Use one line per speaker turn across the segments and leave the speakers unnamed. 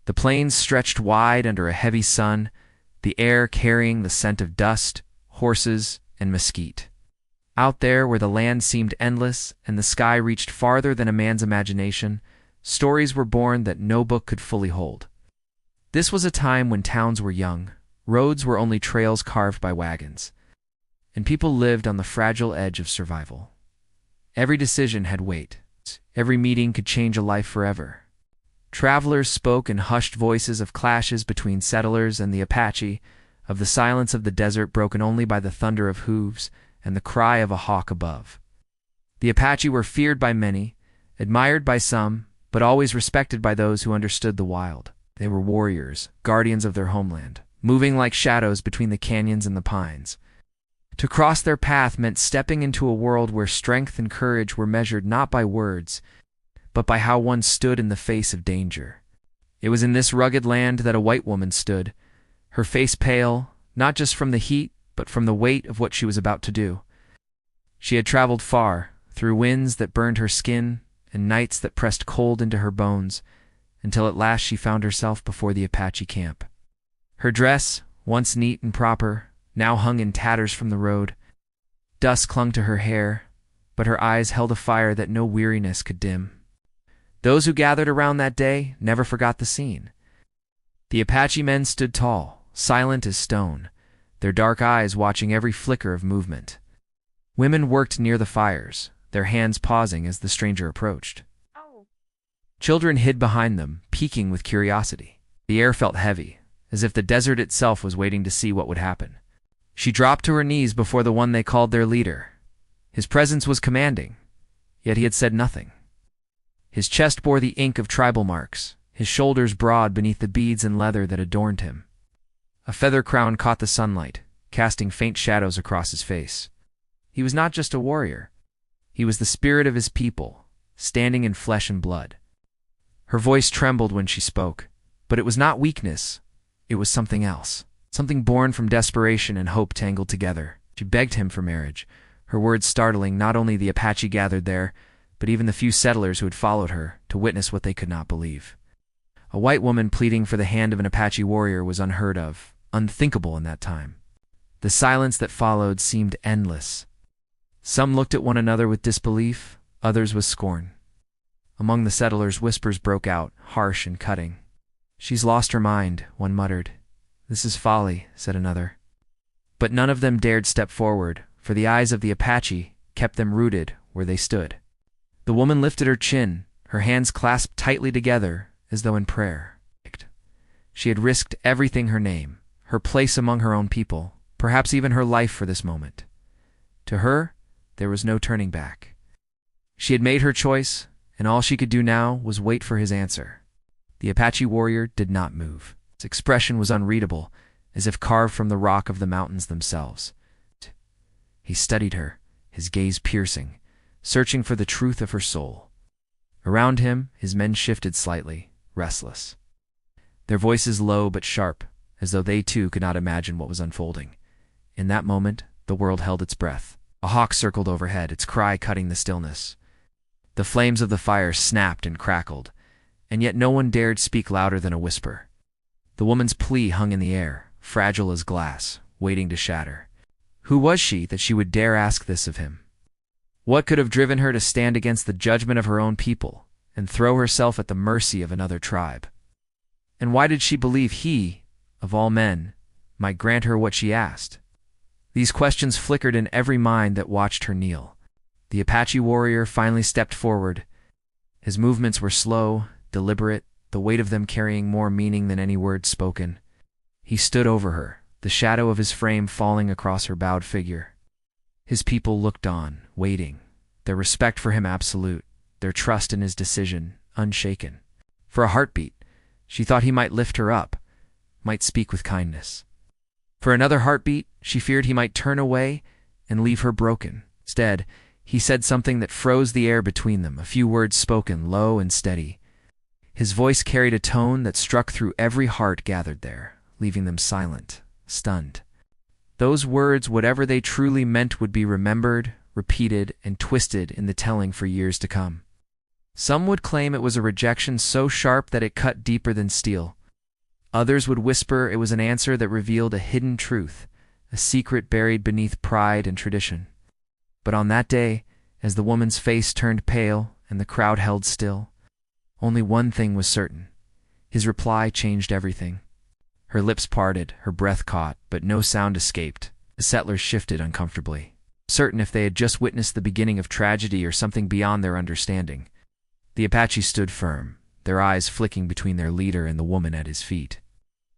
The plains stretched wide under a heavy sun, the air carrying the scent of dust, horses, and mesquite. Out there, where the land seemed endless and the sky reached farther than a man's imagination, stories were born that no book could fully hold. This was a time when towns were young, roads were only trails carved by wagons, and people lived on the fragile edge of survival. Every decision had weight. Every meeting could change a life forever. Travelers spoke in hushed voices of clashes between settlers and the Apache, of the silence of the desert broken only by the thunder of hooves and the cry of a hawk above. The Apache were feared by many, admired by some, but always respected by those who understood the wild. They were warriors, guardians of their homeland, moving like shadows between the canyons and the pines. To cross their path meant stepping into a world where strength and courage were measured not by words, but by how one stood in the face of danger. It was in this rugged land that a white woman stood, her face pale, not just from the heat, but from the weight of what she was about to do. She had traveled far, through winds that burned her skin and nights that pressed cold into her bones, until at last she found herself before the Apache camp. Her dress, once neat and proper, now hung in tatters from the road. Dust clung to her hair, but her eyes held a fire that no weariness could dim. Those who gathered around that day never forgot the scene. The Apache men stood tall, silent as stone, their dark eyes watching every flicker of movement. Women worked near the fires, their hands pausing as the stranger approached. Children hid behind them, peeking with curiosity. The air felt heavy, as if the desert itself was waiting to see what would happen. She dropped to her knees before the one they called their leader. His presence was commanding, yet he had said nothing. His chest bore the ink of tribal marks, his shoulders broad beneath the beads and leather that adorned him. A feather crown caught the sunlight, casting faint shadows across his face. He was not just a warrior. He was the spirit of his people, standing in flesh and blood. Her voice trembled when she spoke, but it was not weakness. It was something else, something born from desperation and hope tangled together. She begged him for marriage, her words startling not only the Apache gathered there, but even the few settlers who had followed her to witness what they could not believe. A white woman pleading for the hand of an Apache warrior was unheard of, unthinkable in that time. The silence that followed seemed endless. Some looked at one another with disbelief, others with scorn. Among the settlers, whispers broke out, harsh and cutting. "She's lost her mind," one muttered. "This is folly," said another. But none of them dared step forward, for the eyes of the Apache kept them rooted where they stood. The woman lifted her chin, her hands clasped tightly together, as though in prayer. She had risked everything, her name, her place among her own people, perhaps even her life for this moment. To her, there was no turning back. She had made her choice, and all she could do now was wait for his answer. The Apache warrior did not move. His expression was unreadable, as if carved from the rock of the mountains themselves. He studied her, his gaze piercing, searching for the truth of her soul. Around him, his men shifted slightly, restless. Their voices low but sharp, as though they too could not imagine what was unfolding. In that moment, the world held its breath. A hawk circled overhead, its cry cutting the stillness. The flames of the fire snapped and crackled, and yet no one dared speak louder than a whisper. The woman's plea hung in the air, fragile as glass, waiting to shatter. Who was she that she would dare ask this of him? What could have driven her to stand against the judgment of her own people and throw herself at the mercy of another tribe? And why did she believe he, of all men, might grant her what she asked? These questions flickered in every mind that watched her kneel. The Apache warrior finally stepped forward. His movements were slow, deliberate, the weight of them carrying more meaning than any words spoken. He stood over her, the shadow of his frame falling across her bowed figure. His people looked on, waiting, their respect for him absolute, their trust in his decision unshaken. For a heartbeat, she thought he might lift her up, might speak with kindness. For another heartbeat, she feared he might turn away and leave her broken. Instead, he said something that froze the air between them, a few words spoken low and steady. His voice carried a tone that struck through every heart gathered there, leaving them silent, stunned. Those words, whatever they truly meant, would be remembered, repeated, and twisted in the telling for years to come. Some would claim it was a rejection so sharp that it cut deeper than steel. Others would whisper it was an answer that revealed a hidden truth, a secret buried beneath pride and tradition. But on that day, as the woman's face turned pale and the crowd held still, only one thing was certain. His reply changed everything. Her lips parted, her breath caught, but no sound escaped. The settlers shifted uncomfortably, certain if they had just witnessed the beginning of tragedy or something beyond their understanding. The Apache stood firm, their eyes flicking between their leader and the woman at his feet.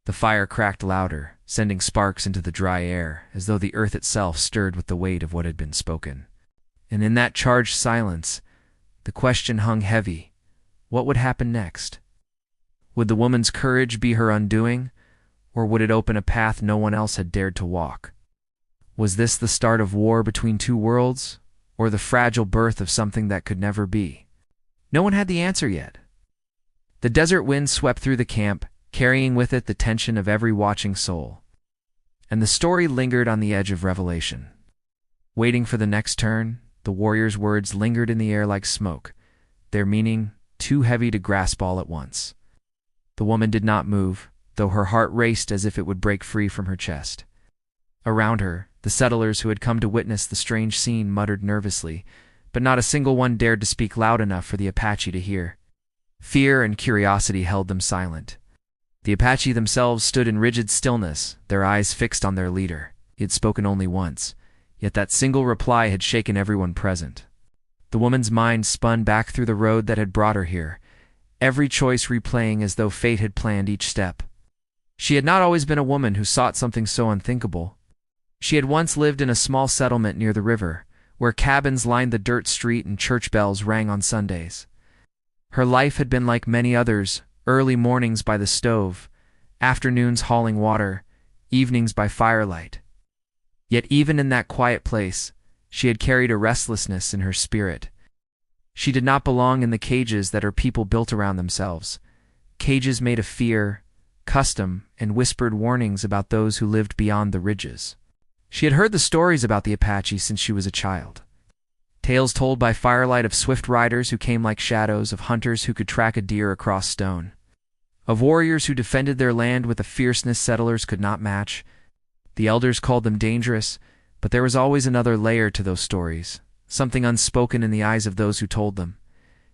The fire cracked louder, sending sparks into the dry air, as though the earth itself stirred with the weight of what had been spoken. And in that charged silence, the question hung heavy. What would happen next? Would the woman's courage be her undoing, or would it open a path no one else had dared to walk? Was this the start of war between two worlds, or the fragile birth of something that could never be? No one had the answer yet. The desert wind swept through the camp, carrying with it the tension of every watching soul. And the story lingered on the edge of revelation. Waiting for the next turn, the warrior's words lingered in the air like smoke, their meaning too heavy to grasp all at once. The woman did not move, though her heart raced as if it would break free from her chest. Around her, the settlers who had come to witness the strange scene muttered nervously, but not a single one dared to speak loud enough for the Apache to hear. Fear and curiosity held them silent. The Apache themselves stood in rigid stillness, their eyes fixed on their leader. He had spoken only once, yet that single reply had shaken everyone present. The woman's mind spun back through the road that had brought her here, every choice replaying as though fate had planned each step. She had not always been a woman who sought something so unthinkable. She had once lived in a small settlement near the river, where cabins lined the dirt street and church bells rang on Sundays. Her life had been like many others, early mornings by the stove, afternoons hauling water, evenings by firelight. Yet even in that quiet place, she had carried a restlessness in her spirit. She did not belong in the cages that her people built around themselves, cages made of fear, custom, and whispered warnings about those who lived beyond the ridges. She had heard the stories about the Apache since she was a child. Tales told by firelight of swift riders who came like shadows, of hunters who could track a deer across stone, of warriors who defended their land with a fierceness settlers could not match. The elders called them dangerous, but there was always another layer to those stories, something unspoken in the eyes of those who told them.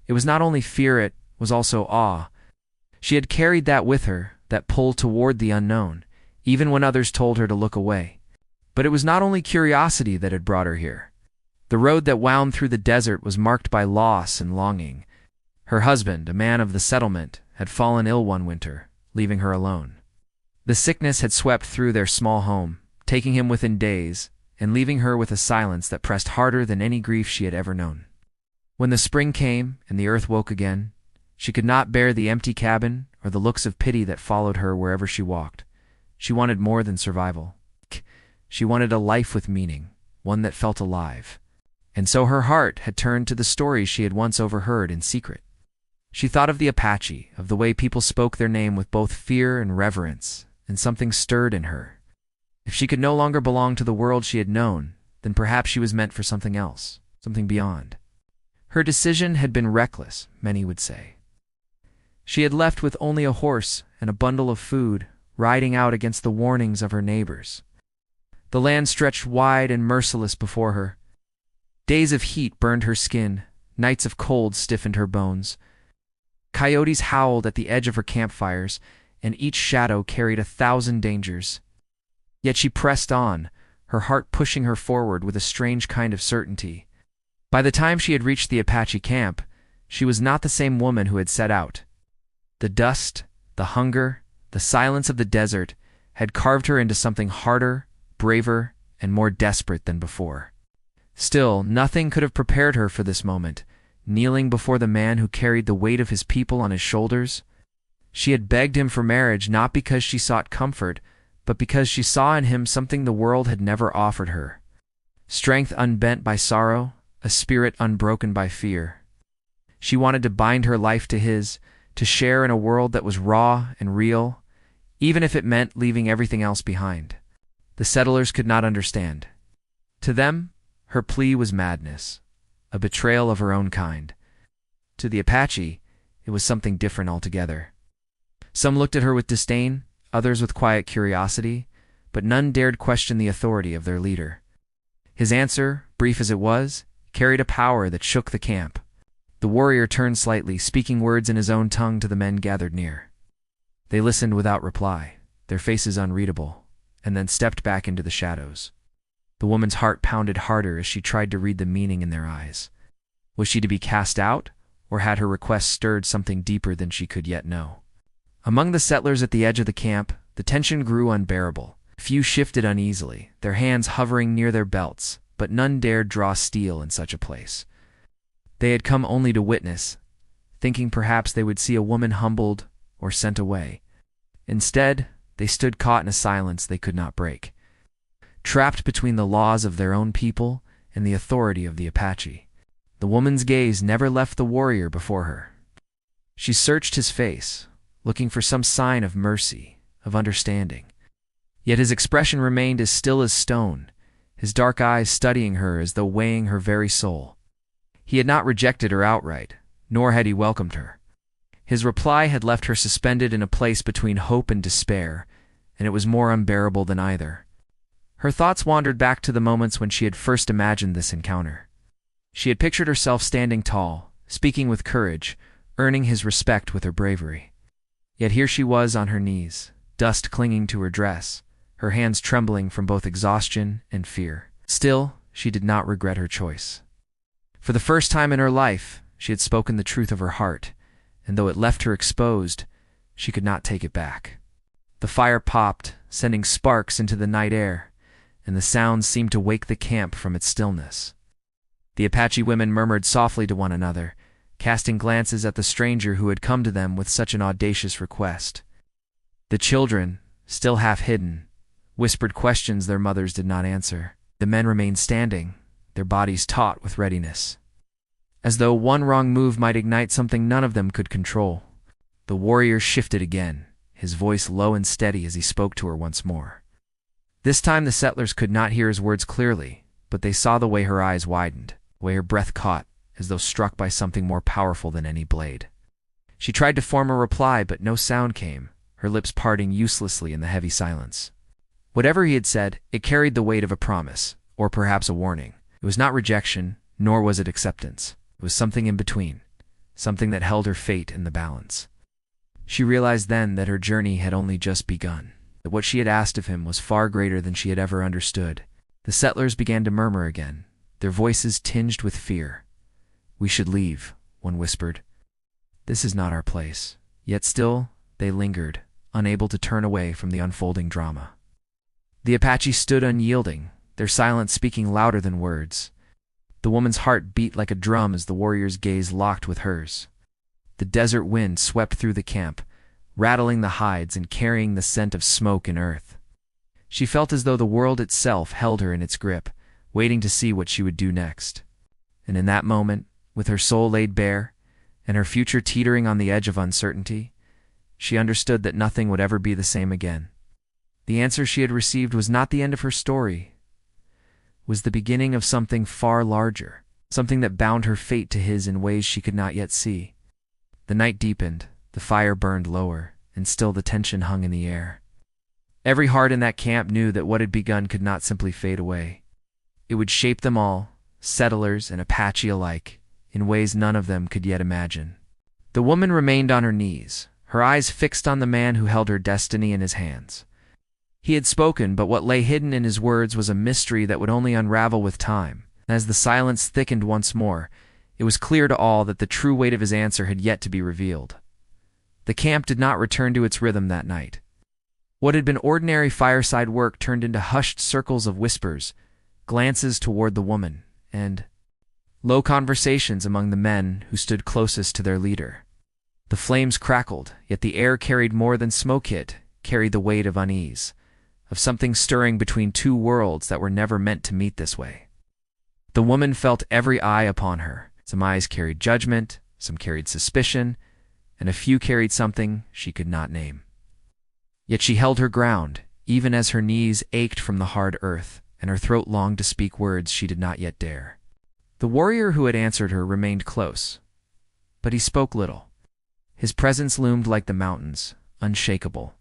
It was not only fear, it was also awe. She had carried that with her, that pull toward the unknown, even when others told her to look away. But it was not only curiosity that had brought her here. The road that wound through the desert was marked by loss and longing. Her husband, a man of the settlement, had fallen ill one winter, leaving her alone. The sickness had swept through their small home, taking him within days, and leaving her with a silence that pressed harder than any grief she had ever known. When the spring came and the earth woke again, she could not bear the empty cabin or the looks of pity that followed her wherever she walked. She wanted more than survival. She wanted a life with meaning, one that felt alive. And so her heart had turned to the stories she had once overheard in secret. She thought of the Apache, of the way people spoke their name with both fear and reverence, and something stirred in her. If she could no longer belong to the world she had known, then perhaps she was meant for something else, something beyond. Her decision had been reckless, many would say. She had left with only a horse and a bundle of food, riding out against the warnings of her neighbors. The land stretched wide and merciless before her. Days of heat burned her skin, nights of cold stiffened her bones. Coyotes howled at the edge of her campfires, and each shadow carried 1,000 dangers. Yet she pressed on, her heart pushing her forward with a strange kind of certainty. By the time she had reached the Apache camp, she was not the same woman who had set out. The dust, the hunger, the silence of the desert had carved her into something harder, braver, and more desperate than before. Still, nothing could have prepared her for this moment, kneeling before the man who carried the weight of his people on his shoulders. She had begged him for marriage not because she sought comfort, but because she saw in him something the world had never offered her. Strength unbent by sorrow, a spirit unbroken by fear. She wanted to bind her life to his, to share in a world that was raw and real, even if it meant leaving everything else behind. The settlers could not understand. To them, her plea was madness, a betrayal of her own kind. To the Apache, it was something different altogether. Some looked at her with disdain, others with quiet curiosity, but none dared question the authority of their leader. His answer, brief as it was, carried a power that shook the camp. The warrior turned slightly, speaking words in his own tongue to the men gathered near. They listened without reply, their faces unreadable, and then stepped back into the shadows. The woman's heart pounded harder as she tried to read the meaning in their eyes. Was she to be cast out, or had her request stirred something deeper than she could yet know? Among the settlers at the edge of the camp, the tension grew unbearable. Few shifted uneasily, their hands hovering near their belts, but none dared draw steel in such a place. They had come only to witness, thinking perhaps they would see a woman humbled or sent away. Instead, they stood caught in a silence they could not break, trapped between the laws of their own people and the authority of the Apache. The woman's gaze never left the warrior before her. She searched his face, looking for some sign of mercy, of understanding. Yet his expression remained as still as stone, his dark eyes studying her as though weighing her very soul. He had not rejected her outright, nor had he welcomed her. His reply had left her suspended in a place between hope and despair, and it was more unbearable than either. Her thoughts wandered back to the moments when she had first imagined this encounter. She had pictured herself standing tall, speaking with courage, earning his respect with her bravery. Yet here she was on her knees, dust clinging to her dress, her hands trembling from both exhaustion and fear. Still, she did not regret her choice. For the first time in her life, she had spoken the truth of her heart, and though it left her exposed, she could not take it back. The fire popped, sending sparks into the night air, and the sounds seemed to wake the camp from its stillness. The Apache women murmured softly to one another, casting glances at the stranger who had come to them with such an audacious request. The children, still half hidden, whispered questions their mothers did not answer. The men remained standing, their bodies taut with readiness, as though one wrong move might ignite something none of them could control. The warrior shifted again, his voice low and steady as he spoke to her once more. This time the settlers could not hear his words clearly, but they saw the way her eyes widened, the way her breath caught, as though struck by something more powerful than any blade. She tried to form a reply, but no sound came, her lips parting uselessly in the heavy silence. Whatever he had said, it carried the weight of a promise, or perhaps a warning. It was not rejection, nor was it acceptance. It was something in between, something that held her fate in the balance. She realized then that her journey had only just begun, that what she had asked of him was far greater than she had ever understood. The settlers began to murmur again, their voices tinged with fear. "We should leave," one whispered. "This is not our place." Yet still, they lingered, unable to turn away from the unfolding drama. The Apache stood unyielding, their silence speaking louder than words. The woman's heart beat like a drum as the warrior's gaze locked with hers. The desert wind swept through the camp, rattling the hides and carrying the scent of smoke and earth. She felt as though the world itself held her in its grip, waiting to see what she would do next. And in that moment, with her soul laid bare, and her future teetering on the edge of uncertainty, she understood that nothing would ever be the same again. The answer she had received was not the end of her story, was the beginning of something far larger, something that bound her fate to his in ways she could not yet see. The night deepened, the fire burned lower, and still the tension hung in the air. Every heart in that camp knew that what had begun could not simply fade away. It would shape them all, settlers and Apache alike, in ways none of them could yet imagine. The woman remained on her knees, her eyes fixed on the man who held her destiny in his hands. He had spoken, but what lay hidden in his words was a mystery that would only unravel with time. As the silence thickened once more, it was clear to all that the true weight of his answer had yet to be revealed. The camp did not return to its rhythm that night. What had been ordinary fireside work turned into hushed circles of whispers, glances toward the woman, and low conversations among the men who stood closest to their leader. The flames crackled, yet the air carried more than smoke carried the weight of unease, of something stirring between two worlds that were never meant to meet this way. The woman felt every eye upon her. Some eyes carried judgment, some carried suspicion, and a few carried something she could not name. Yet she held her ground, even as her knees ached from the hard earth, and her throat longed to speak words she did not yet dare. The warrior who had answered her remained close, but he spoke little. His presence loomed like the mountains, unshakable,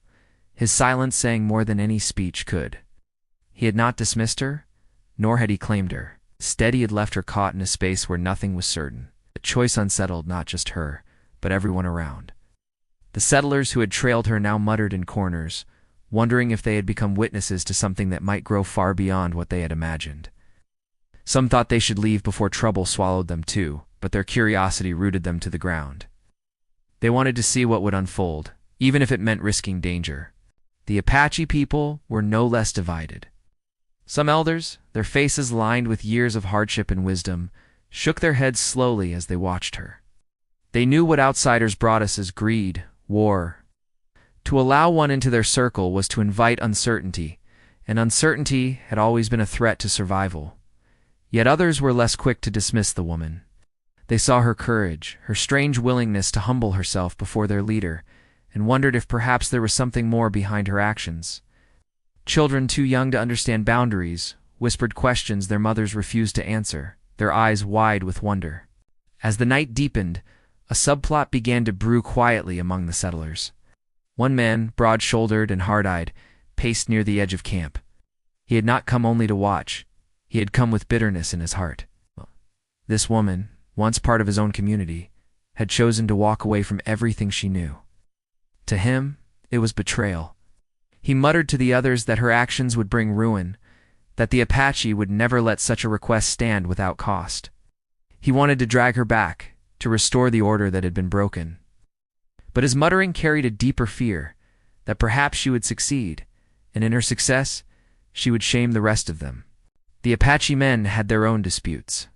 his silence saying more than any speech could. He had not dismissed her, nor had he claimed her. Instead, he had left her caught in a space where nothing was certain. The choice unsettled not just her, but everyone around. The settlers who had trailed her now muttered in corners, wondering if they had become witnesses to something that might grow far beyond what they had imagined. Some thought they should leave before trouble swallowed them too, but their curiosity rooted them to the ground. They wanted to see what would unfold, even if it meant risking danger. The Apache people were no less divided. Some elders, their faces lined with years of hardship and wisdom, shook their heads slowly as they watched her. They knew what outsiders brought us as greed, war. To allow one into their circle was to invite uncertainty, and uncertainty had always been a threat to survival. Yet others were less quick to dismiss the woman. They saw her courage, her strange willingness to humble herself before their leader, and wondered if perhaps there was something more behind her actions. Children too young to understand boundaries whispered questions their mothers refused to answer, their eyes wide with wonder. As the night deepened, a subplot began to brew quietly among the settlers. One man, broad-shouldered and hard-eyed, paced near the edge of camp. He had not come only to watch. He had come with bitterness in his heart. This woman, once part of his own community, had chosen to walk away from everything she knew. To him, it was betrayal. He muttered to the others that her actions would bring ruin, that the Apache would never let such a request stand without cost. He wanted to drag her back, to restore the order that had been broken. But his muttering carried a deeper fear, that perhaps she would succeed, and in her success, she would shame the rest of them. The Apache men had their own disputes.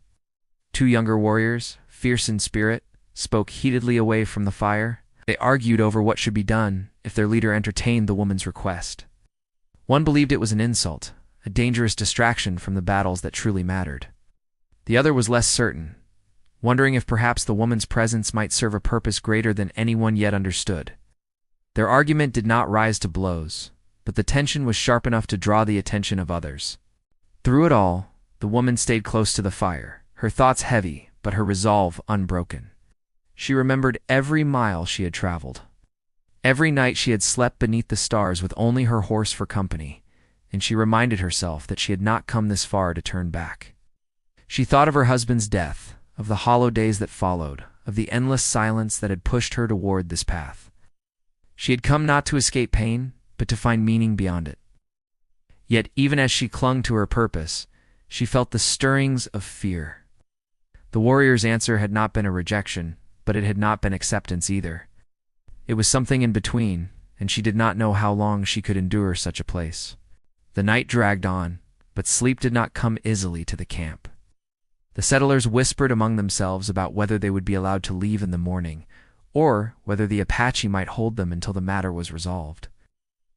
Two younger warriors, fierce in spirit, spoke heatedly away from the fire. They argued over what should be done if their leader entertained the woman's request. One believed it was an insult, a dangerous distraction from the battles that truly mattered. The other was less certain, wondering if perhaps the woman's presence might serve a purpose greater than anyone yet understood. Their argument did not rise to blows, but the tension was sharp enough to draw the attention of others. Through it all, the woman stayed close to the fire, her thoughts heavy, but her resolve unbroken. She remembered every mile she had traveled. Every night she had slept beneath the stars with only her horse for company, and she reminded herself that she had not come this far to turn back. She thought of her husband's death, of the hollow days that followed, of the endless silence that had pushed her toward this path. She had come not to escape pain, but to find meaning beyond it. Yet even as she clung to her purpose, she felt the stirrings of fear. The warrior's answer had not been a rejection, but it had not been acceptance either. It was something in between, and she did not know how long she could endure such a place. The night dragged on, but sleep did not come easily to the camp. The settlers whispered among themselves about whether they would be allowed to leave in the morning, or whether the Apache might hold them until the matter was resolved.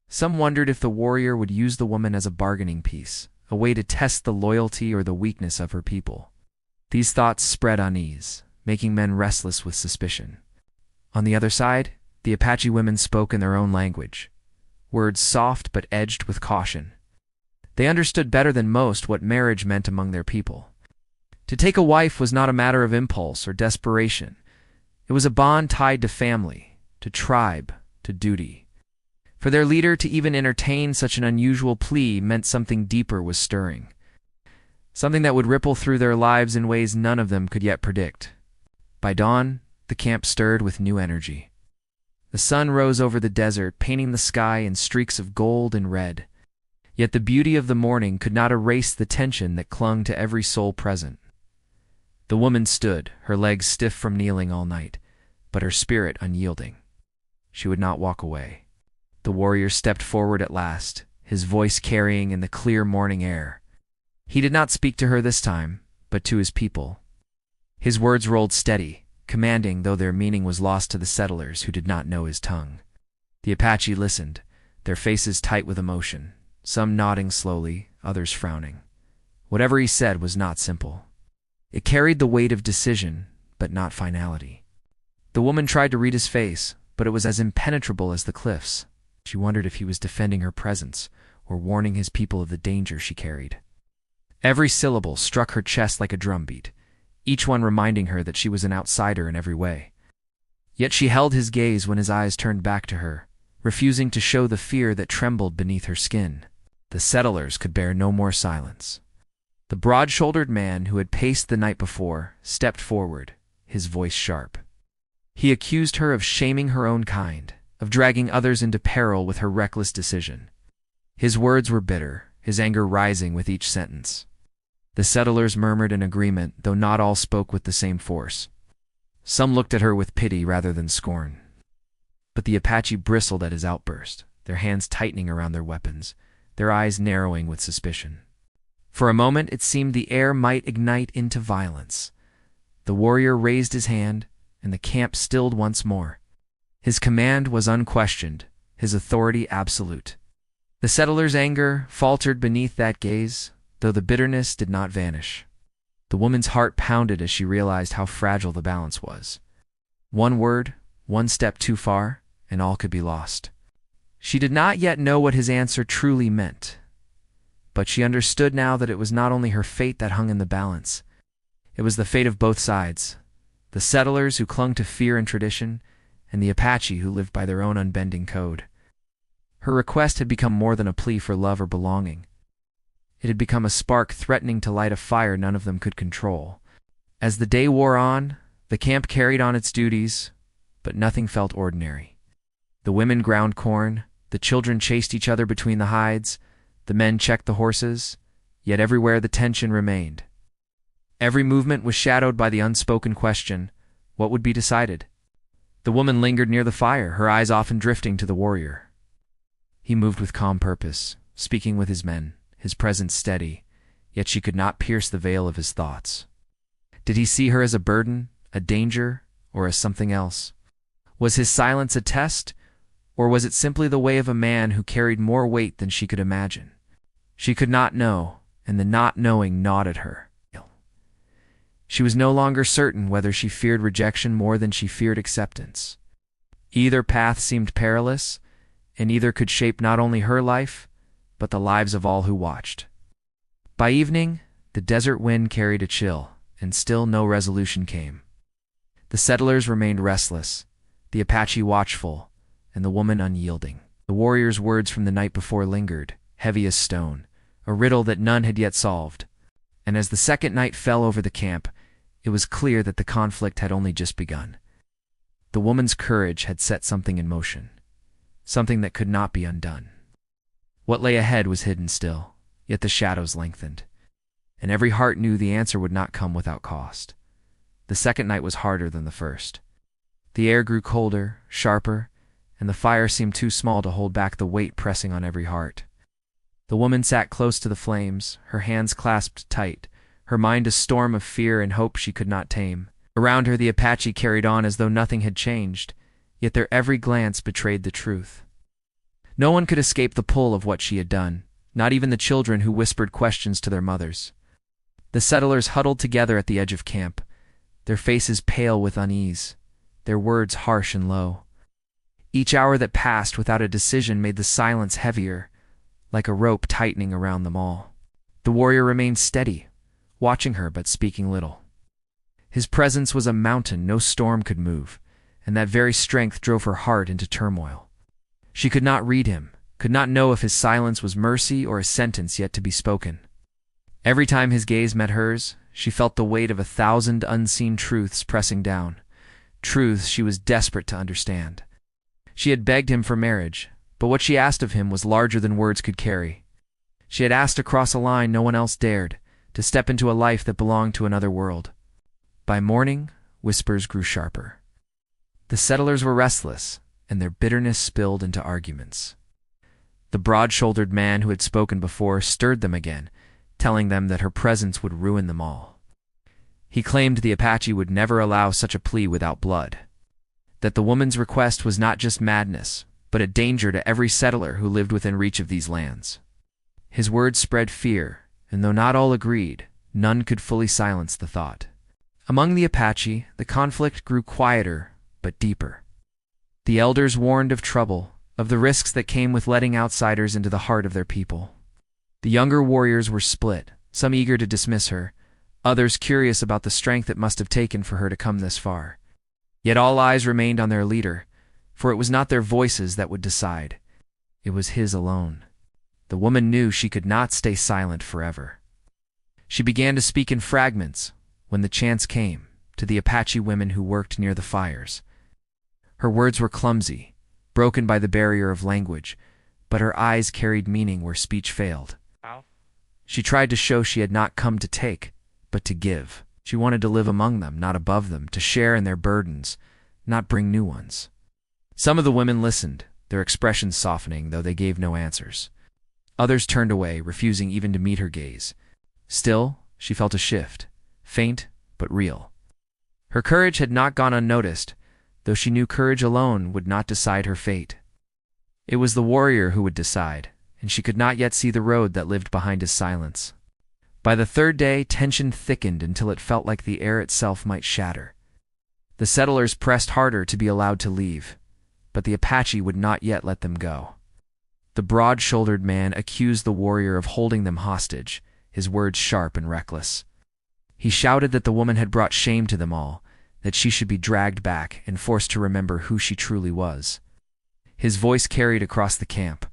Some wondered if the warrior would use the woman as a bargaining piece, a way to test the loyalty or the weakness of her people. These thoughts spread unease, making men restless with suspicion. On the other side, the Apache women spoke in their own language, words soft but edged with caution. They understood better than most what marriage meant among their people. To take a wife was not a matter of impulse or desperation. It was a bond tied to family, to tribe, to duty. For their leader to even entertain such an unusual plea meant something deeper was stirring, something that would ripple through their lives in ways none of them could yet predict. By dawn, the camp stirred with new energy. The sun rose over the desert, painting the sky in streaks of gold and red. Yet the beauty of the morning could not erase the tension that clung to every soul present. The woman stood, her legs stiff from kneeling all night, but her spirit unyielding. She would not walk away. The warrior stepped forward at last, his voice carrying in the clear morning air. He did not speak to her this time, but to his people. His words rolled steady, commanding, though their meaning was lost to the settlers who did not know his tongue. The Apache listened, their faces tight with emotion, some nodding slowly, others frowning. Whatever he said was not simple. It carried the weight of decision, but not finality. The woman tried to read his face, but it was as impenetrable as the cliffs. She wondered if he was defending her presence, or warning his people of the danger she carried. Every syllable struck her chest like a drumbeat, each one reminding her that she was an outsider in every way. Yet she held his gaze when his eyes turned back to her, refusing to show the fear that trembled beneath her skin. The settlers could bear no more silence. The broad-shouldered man who had paced the night before stepped forward, his voice sharp. He accused her of shaming her own kind, of dragging others into peril with her reckless decision. His words were bitter, his anger rising with each sentence. The settlers murmured in agreement, though not all spoke with the same force. Some looked at her with pity rather than scorn. But the Apache bristled at his outburst, their hands tightening around their weapons, their eyes narrowing with suspicion. For a moment it seemed the air might ignite into violence. The warrior raised his hand, and the camp stilled once more. His command was unquestioned, his authority absolute. The settlers' anger faltered beneath that gaze, though the bitterness did not vanish. The woman's heart pounded as she realized how fragile the balance was. One word, one step too far, and all could be lost. She did not yet know what his answer truly meant, but she understood now that it was not only her fate that hung in the balance. It was the fate of both sides, the settlers who clung to fear and tradition, and the Apache who lived by their own unbending code. Her request had become more than a plea for love or belonging. It had become a spark threatening to light a fire none of them could control. As the day wore on, the camp carried on its duties, but nothing felt ordinary. The women ground corn, the children chased each other between the hides, the men checked the horses, yet everywhere the tension remained. Every movement was shadowed by the unspoken question, what would be decided? The woman lingered near the fire, her eyes often drifting to the warrior. He moved with calm purpose, speaking with his men, his presence steady, yet she could not pierce the veil of his thoughts. Did he see her as a burden, a danger, or as something else? Was his silence a test, or was it simply the way of a man who carried more weight than she could imagine? She could not know, and the not knowing gnawed at her. She was no longer certain whether she feared rejection more than she feared acceptance. Either path seemed perilous, and either could shape not only her life, but the lives of all who watched. By evening, the desert wind carried a chill, and still no resolution came. The settlers remained restless, the Apache watchful, and the woman unyielding. The warrior's words from the night before lingered, heavy as stone, a riddle that none had yet solved. And as the second night fell over the camp, it was clear that the conflict had only just begun. The woman's courage had set something in motion, something that could not be undone. What lay ahead was hidden still, yet the shadows lengthened, and every heart knew the answer would not come without cost. The second night was harder than the first. The air grew colder, sharper, and the fire seemed too small to hold back the weight pressing on every heart. The woman sat close to the flames, her hands clasped tight, her mind a storm of fear and hope she could not tame. Around her the Apache carried on as though nothing had changed, yet their every glance betrayed the truth. No one could escape the pull of what she had done, not even the children who whispered questions to their mothers. The settlers huddled together at the edge of camp, their faces pale with unease, their words harsh and low. Each hour that passed without a decision made the silence heavier, like a rope tightening around them all. The warrior remained steady, watching her but speaking little. His presence was a mountain no storm could move, and that very strength drove her heart into turmoil. She could not read him, could not know if his silence was mercy or a sentence yet to be spoken. Every time his gaze met hers, she felt the weight of 1,000 unseen truths pressing down, truths she was desperate to understand. She had begged him for marriage, but what she asked of him was larger than words could carry. She had asked to cross a line no one else dared, to step into a life that belonged to another world. By morning, whispers grew sharper. The settlers were restless, and their bitterness spilled into arguments. The broad-shouldered man who had spoken before stirred them again, telling them that her presence would ruin them all. He claimed the Apache would never allow such a plea without blood, that the woman's request was not just madness, but a danger to every settler who lived within reach of these lands. His words spread fear, and though not all agreed, none could fully silence the thought. Among the Apache, the conflict grew quieter but deeper. The elders warned of trouble, of the risks that came with letting outsiders into the heart of their people. The younger warriors were split, some eager to dismiss her, others curious about the strength it must have taken for her to come this far. Yet all eyes remained on their leader, for it was not their voices that would decide. It was his alone. The woman knew she could not stay silent forever. She began to speak in fragments when the chance came to the Apache women who worked near the fires. Her words were clumsy, broken by the barrier of language, but her eyes carried meaning where speech failed. She tried to show she had not come to take, but to give. She wanted to live among them, not above them, to share in their burdens, not bring new ones. Some of the women listened, their expressions softening, though they gave no answers. Others turned away, refusing even to meet her gaze. Still, she felt a shift, faint but real. Her courage had not gone unnoticed, though she knew courage alone would not decide her fate. It was the warrior who would decide, and she could not yet see the road that lived behind his silence. By the third day, tension thickened until it felt like the air itself might shatter. The settlers pressed harder to be allowed to leave, but the Apache would not yet let them go. The broad-shouldered man accused the warrior of holding them hostage, his words sharp and reckless. He shouted that the woman had brought shame to them all, that she should be dragged back and forced to remember who she truly was. His voice carried across the camp,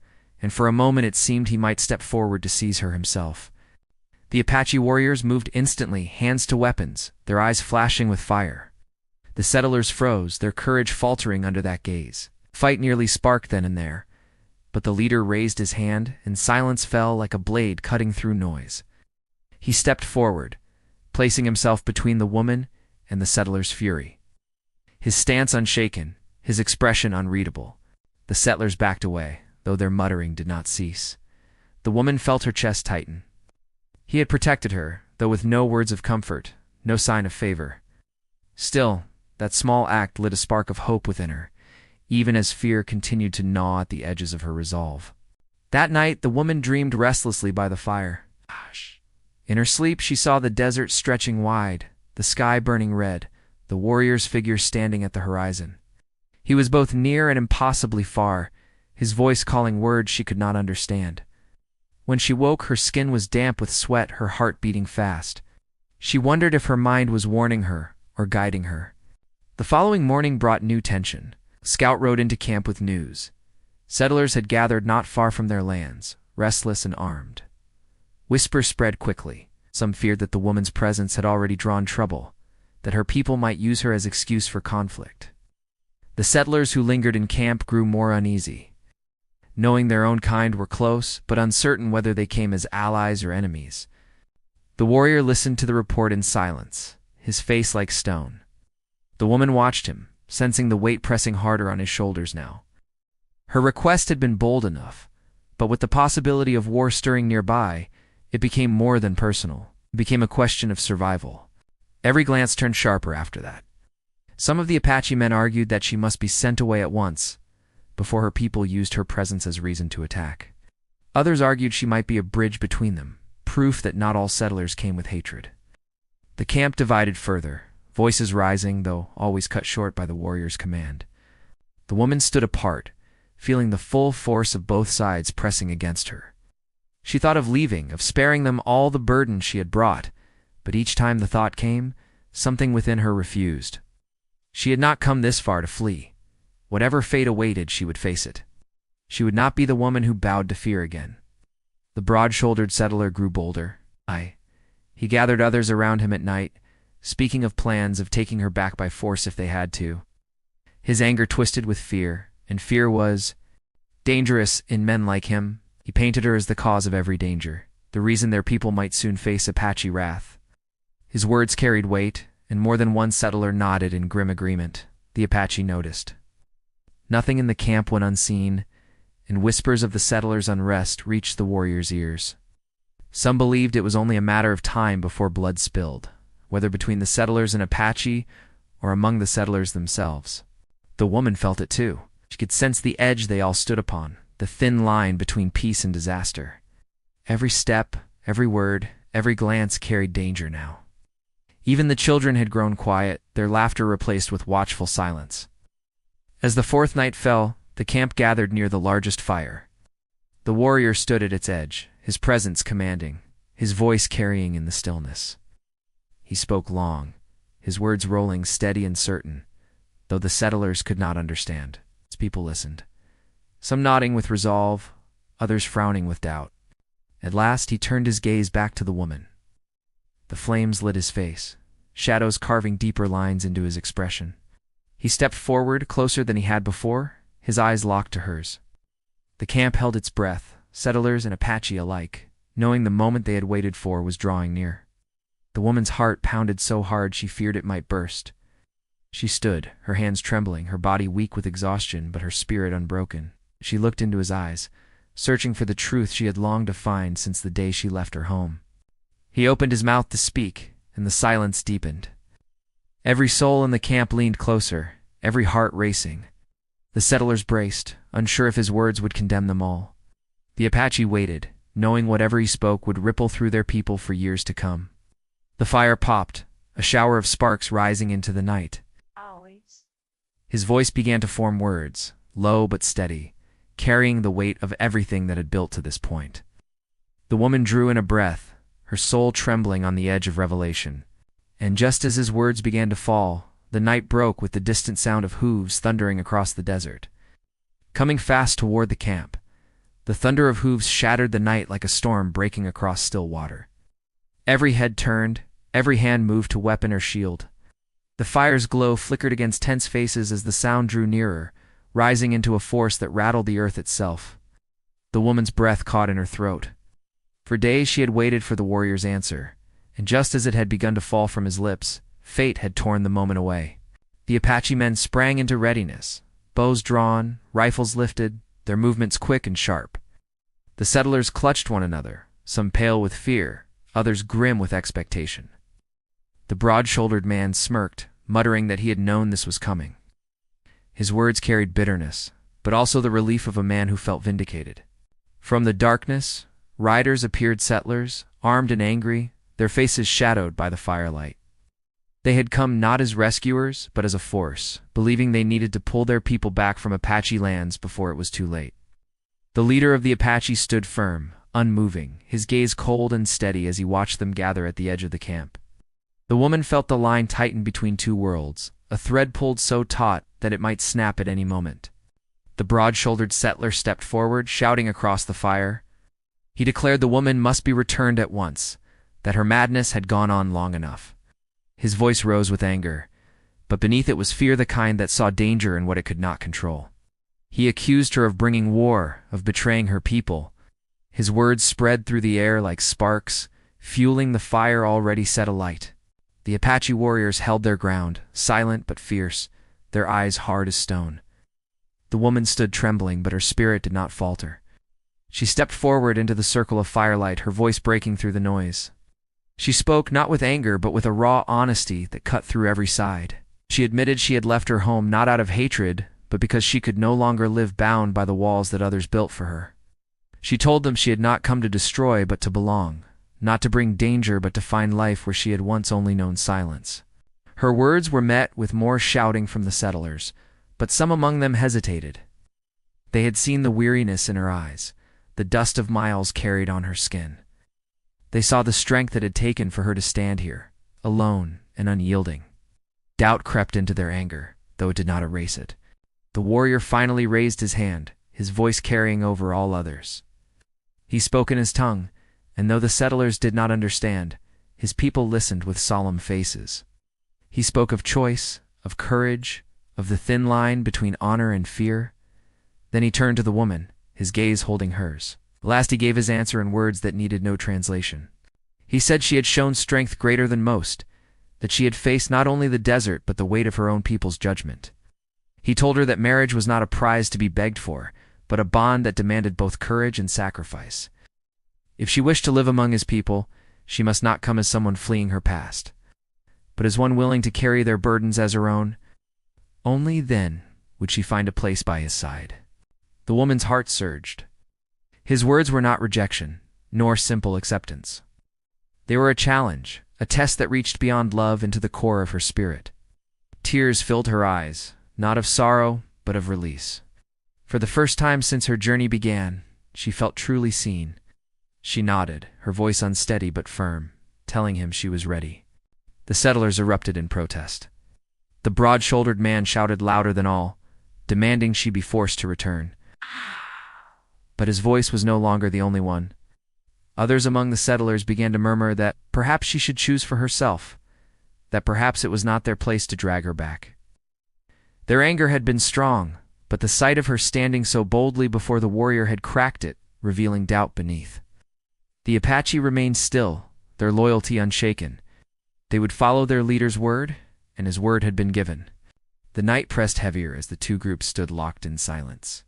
and for a moment it seemed he might step forward to seize her himself. The Apache warriors moved instantly, hands to weapons, their eyes flashing with fire. The settlers froze, their courage faltering under that gaze. Fight nearly sparked then and there, but the leader raised his hand, and silence fell like a blade cutting through noise. He stepped forward, placing himself between the woman and the settlers' fury. His stance unshaken, his expression unreadable. The settlers backed away, though their muttering did not cease. The woman felt her chest tighten. He had protected her, though with no words of comfort, no sign of favor. Still, that small act lit a spark of hope within her, even as fear continued to gnaw at the edges of her resolve. That night, the woman dreamed restlessly by the fire. In her sleep, she saw the desert stretching wide, the sky burning red, the warrior's figure standing at the horizon. He was both near and impossibly far, his voice calling words she could not understand. When she woke, her skin was damp with sweat, her heart beating fast. She wondered if her mind was warning her or guiding her. The following morning brought new tension. Scout rode into camp with news. Settlers had gathered not far from their lands, restless and armed. Whispers spread quickly. Some feared that the woman's presence had already drawn trouble, that her people might use her as excuse for conflict. The settlers who lingered in camp grew more uneasy, knowing their own kind were close, but uncertain whether they came as allies or enemies. The warrior listened to the report in silence, his face like stone. The woman watched him, sensing the weight pressing harder on his shoulders now. Her request had been bold enough, but with the possibility of war stirring nearby, it became more than personal. It became a question of survival. Every glance turned sharper after that. Some of the Apache men argued that she must be sent away at once, before her people used her presence as reason to attack. Others argued she might be a bridge between them, proof that not all settlers came with hatred. The camp divided further, voices rising, though always cut short by the warrior's command. The woman stood apart, feeling the full force of both sides pressing against her. She thought of leaving, of sparing them all the burden she had brought, but each time the thought came, something within her refused. She had not come this far to flee. Whatever fate awaited, she would face it. She would not be the woman who bowed to fear again. The broad-shouldered settler grew bolder. He gathered others around him at night, speaking of plans of taking her back by force if they had to. His anger twisted with fear, and fear was dangerous in men like him. He painted her as the cause of every danger, the reason their people might soon face Apache wrath. His words carried weight, and more than one settler nodded in grim agreement. The Apache noticed. Nothing in the camp went unseen, and whispers of the settlers' unrest reached the warriors' ears. Some believed it was only a matter of time before blood spilled, whether between the settlers and Apache or among the settlers themselves. The woman felt it too. She could sense the edge they all stood upon, the thin line between peace and disaster. Every step, every word, every glance carried danger now. Even the children had grown quiet, their laughter replaced with watchful silence. As the fourth night fell, the camp gathered near the largest fire. The warrior stood at its edge, his presence commanding, his voice carrying in the stillness. He spoke long, his words rolling steady and certain, though the settlers could not understand. People listened, some nodding with resolve, others frowning with doubt. At last he turned his gaze back to the woman. The flames lit his face, shadows carving deeper lines into his expression. He stepped forward, closer than he had before, his eyes locked to hers. The camp held its breath, settlers and Apache alike, knowing the moment they had waited for was drawing near. The woman's heart pounded so hard she feared it might burst. She stood, her hands trembling, her body weak with exhaustion, but her spirit unbroken. She looked into his eyes, searching for the truth she had longed to find since the day she left her home. He opened his mouth to speak, and the silence deepened. Every soul in the camp leaned closer, every heart racing. The settlers braced, unsure if his words would condemn them all. The Apache waited, knowing whatever he spoke would ripple through their people for years to come. The fire popped, a shower of sparks rising into the night. His voice began to form words, low but steady, carrying the weight of everything that had built to this point. The woman drew in a breath, her soul trembling on the edge of revelation. And just as his words began to fall, the night broke with the distant sound of hooves thundering across the desert. Coming fast toward the camp, the thunder of hooves shattered the night like a storm breaking across still water. Every head turned, every hand moved to weapon or shield. The fire's glow flickered against tense faces as the sound drew nearer, rising into a force that rattled the earth itself. The woman's breath caught in her throat. For days she had waited for the warrior's answer, and just as it had begun to fall from his lips, fate had torn the moment away. The Apache men sprang into readiness, bows drawn, rifles lifted, their movements quick and sharp. The settlers clutched one another, some pale with fear, others grim with expectation. The broad-shouldered man smirked, muttering that he had known this was coming. His words carried bitterness, but also the relief of a man who felt vindicated. From the darkness, riders appeared, settlers, armed and angry, their faces shadowed by the firelight. They had come not as rescuers, but as a force, believing they needed to pull their people back from Apache lands before it was too late. The leader of the Apache stood firm, unmoving, his gaze cold and steady as he watched them gather at the edge of the camp. The woman felt the line tighten between two worlds, a thread pulled so taut that it might snap at any moment. The broad-shouldered settler stepped forward, shouting across the fire. He declared the woman must be returned at once, that her madness had gone on long enough. His voice rose with anger, but beneath it was fear, the kind that saw danger in what it could not control. He accused her of bringing war, of betraying her people. His words spread through the air like sparks, fueling the fire already set alight. The Apache warriors held their ground, silent but fierce, their eyes hard as stone. The woman stood trembling, but her spirit did not falter. She stepped forward into the circle of firelight, her voice breaking through the noise. She spoke not with anger, but with a raw honesty that cut through every side. She admitted she had left her home not out of hatred, but because she could no longer live bound by the walls that others built for her. She told them she had not come to destroy, but to belong. Not to bring danger, but to find life where she had once only known silence. Her words were met with more shouting from the settlers, but some among them hesitated. They had seen the weariness in her eyes, the dust of miles carried on her skin. They saw the strength it had taken for her to stand here, alone and unyielding. Doubt crept into their anger, though it did not erase it. The warrior finally raised his hand, his voice carrying over all others. He spoke in his tongue, and though the settlers did not understand, his people listened with solemn faces. He spoke of choice, of courage, of the thin line between honor and fear. Then he turned to the woman, his gaze holding hers. Last he gave his answer in words that needed no translation. He said she had shown strength greater than most, that she had faced not only the desert but the weight of her own people's judgment. He told her that marriage was not a prize to be begged for, but a bond that demanded both courage and sacrifice. If she wished to live among his people, she must not come as someone fleeing her past, but as one willing to carry their burdens as her own. Only then would she find a place by his side. The woman's heart surged. His words were not rejection, nor simple acceptance. They were a challenge, a test that reached beyond love into the core of her spirit. Tears filled her eyes, not of sorrow, but of release. For the first time since her journey began, she felt truly seen. She nodded, her voice unsteady but firm, telling him she was ready. The settlers erupted in protest. The broad-shouldered man shouted louder than all, demanding she be forced to return. But his voice was no longer the only one. Others among the settlers began to murmur that perhaps she should choose for herself, that perhaps it was not their place to drag her back. Their anger had been strong, but the sight of her standing so boldly before the warrior had cracked it, revealing doubt beneath. The Apache remained still, their loyalty unshaken. They would follow their leader's word, and his word had been given. The night pressed heavier as the two groups stood locked in silence.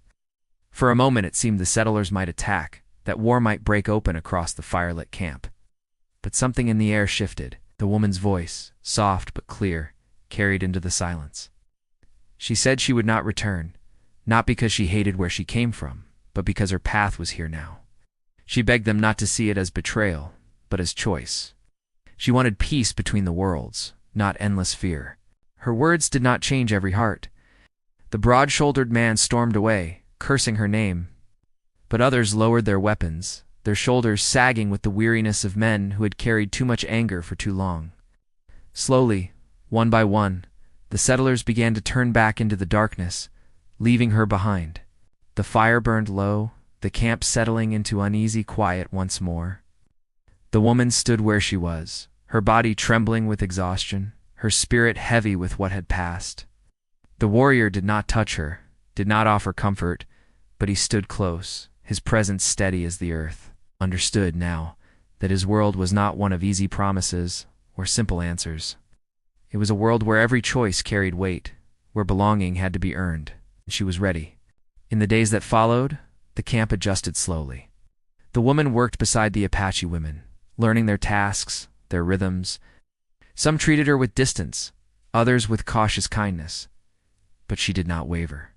For a moment it seemed the settlers might attack, that war might break open across the firelit camp. But something in the air shifted. The woman's voice, soft but clear, carried into the silence. She said she would not return, not because she hated where she came from, but because her path was here now. She begged them not to see it as betrayal, but as choice. She wanted peace between the worlds, not endless fear. Her words did not change every heart. The broad-shouldered man stormed away, cursing her name. But others lowered their weapons, their shoulders sagging with the weariness of men who had carried too much anger for too long. Slowly, one by one, the settlers began to turn back into the darkness, leaving her behind. The fire burned low, the camp settling into uneasy quiet once more. The woman stood where she was, her body trembling with exhaustion, her spirit heavy with what had passed. The warrior did not touch her, did not offer comfort, but he stood close, his presence steady as the earth. Understood now that his world was not one of easy promises or simple answers. It was a world where every choice carried weight, where belonging had to be earned, and she was ready. In the days that followed, the camp adjusted slowly. The woman worked beside the Apache women, learning their tasks, their rhythms. Some treated her with distance, others with cautious kindness. But she did not waver.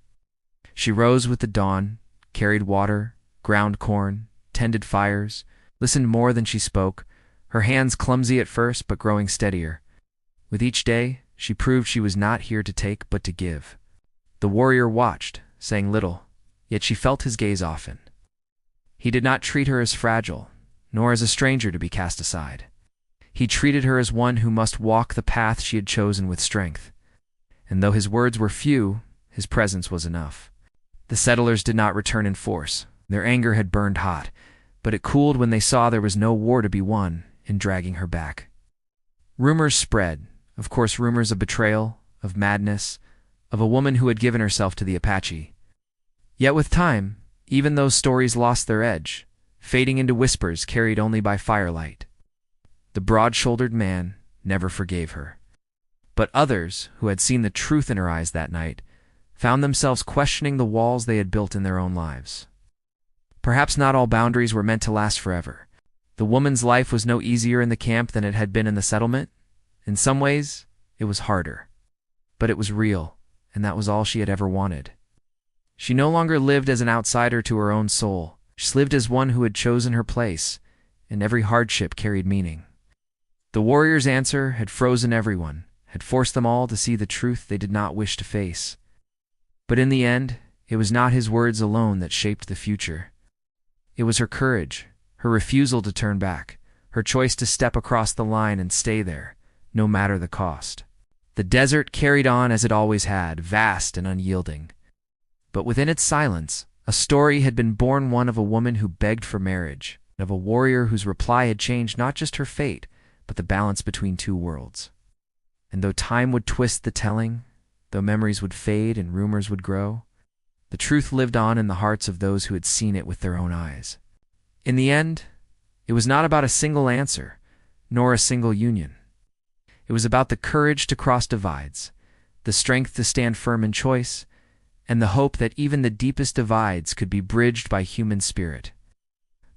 She rose with the dawn, carried water, ground corn, tended fires, listened more than she spoke, her hands clumsy at first but growing steadier. With each day, she proved she was not here to take but to give. The warrior watched, saying little, yet she felt his gaze often. He did not treat her as fragile, nor as a stranger to be cast aside. He treated her as one who must walk the path she had chosen with strength. And though his words were few, his presence was enough. The settlers did not return in force. Their anger had burned hot, but it cooled when they saw there was no war to be won in dragging her back. Rumors spread, of course rumors of betrayal, of madness, of a woman who had given herself to the Apache. Yet with time, even those stories lost their edge, fading into whispers carried only by firelight. The broad-shouldered man never forgave her. But others, who had seen the truth in her eyes that night, found themselves questioning the walls they had built in their own lives. Perhaps not all boundaries were meant to last forever. The woman's life was no easier in the camp than it had been in the settlement. In some ways, it was harder. But it was real, and that was all she had ever wanted. She no longer lived as an outsider to her own soul. She lived as one who had chosen her place, and every hardship carried meaning. The warrior's answer had frozen everyone, had forced them all to see the truth they did not wish to face. But in the end, it was not his words alone that shaped the future. It was her courage, her refusal to turn back, her choice to step across the line and stay there, no matter the cost. The desert carried on as it always had, vast and unyielding. But within its silence, a story had been born, one of a woman who begged for marriage, of a warrior whose reply had changed not just her fate, but the balance between two worlds. And though time would twist the telling, though memories would fade and rumors would grow, the truth lived on in the hearts of those who had seen it with their own eyes. In the end, it was not about a single answer, nor a single union. It was about the courage to cross divides, the strength to stand firm in choice, and the hope that even the deepest divides could be bridged by human spirit.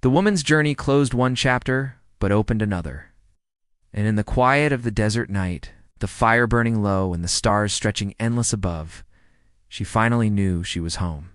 The woman's journey closed one chapter, but opened another. And in the quiet of the desert night, the fire burning low and the stars stretching endless above, she finally knew she was home.